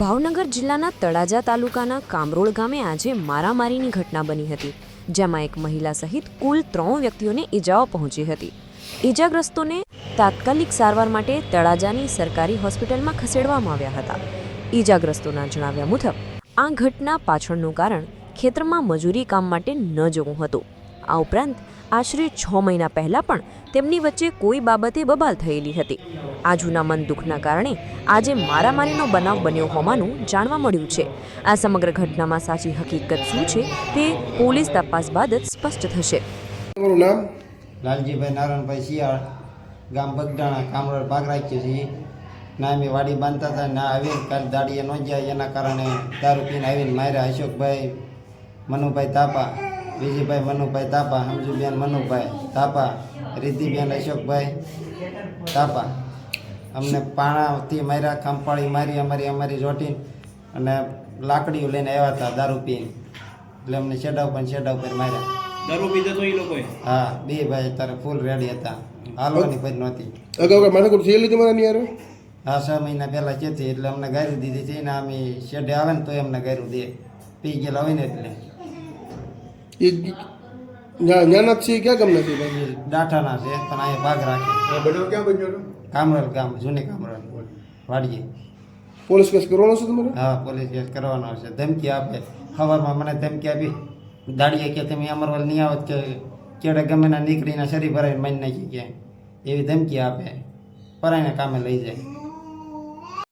ભાવનગર જિલ્લાના તળાજા તાલુકાના કામરોળ ગામે આજે મારામારીની ઘટના બની હતી, જેમાં એક મહિલા સહિત કુલ 3 વ્યક્તિઓને ઈજાઓ પહોંચી હતી. ઈજાગ્રસ્તોને તાત્કાલિક સારવાર માટે તળાજાની સરકારી હોસ્પિટલમાં ખસેડવામાં આવ્યા હતા. ઈજાગ્રસ્તોના જણાવ્યા મુજબ આ ઘટના પાછળનું કારણ ખેતરમાં મજૂરી કામ માટે ન જવું હતું. આ ઉપરાંત આશરે 6 મહિના પહેલાં પણ તેમની વચ્ચે કોઈ બાબતે બબાલ થયેલી હતી. આ જૂના મન દુઃખના કારણે આજે મારામારીનો બનાવ બન્યો હોવાનું જાણવા મળ્યું છે. આ સમગ્ર ઘટનામાં સાચી હકીકત શું છે તે પોલીસ તપાસ બાદ જ સ્પષ્ટ થશે. તમારું નામ? લાલજીભાઈ નારાયણભાઈ શિયાળ, ગામ બગડાણા, કામરોળ ભાગ રાખીએ છીએ. ના અમે વાડી બાંધતા હતા, ના આવીને કાલ દાડીએ ન જાય, એના કારણે દારૂ પીને આવીને માર્યા. અશોકભાઈ મનુભાઈ તાપા, વિજયભાઈ મનુભાઈ તાપા, સમજુબેન મનુભાઈ તાપા, રિદ્ધિબેન અશોકભાઈ તાપા. અમને પાણાથી માર્યા, ખંપાળી મારી, અમારી રોટીન અને લાકડીઓ લઈને આવ્યા હતા દારૂ પીને. એટલે અમને છેડા ઉપર માર્યા. દારૂ પીધો તો એ લોકોએ? હા, બે ભાઈ અત્યારે ફૂલ રેડી હતા, હાલવાની પછી નહોતી. અગાઉ માથાકૂટ થયેલી તમારા ની યાર? હા, 6 મહિના પહેલાં ચેતી, એટલે અમને ગારી દીધી છે ને. અમે શેડે આવે ને તો અમને ગારું દે, પી ગયેલા હોય ને એટલે. એ જ્ઞાનાથ છે ક્યાં ગામના છે? ડાઠાના છે પણ અહીંયા ભાગ રાખે. બનાવ ક્યાં બન્યો હતો? કામરોલ ગામ, જૂની કામરોલ વાડીએ. પોલીસ કેસ કરવાનો છે તમારે? હા, પોલીસ કેસ કરવાનો છે. ધમકી આપે. સવારમાં મને ધમકી આપી, દાડીએ કે તમે અમરવાલ નહીં આવત કે કેડે ગમે ના નીકળીને શરીર ભરાઈને મારી નાખી કે એવી ધમકી આપે, પરાઈને કામે લઈ જાય.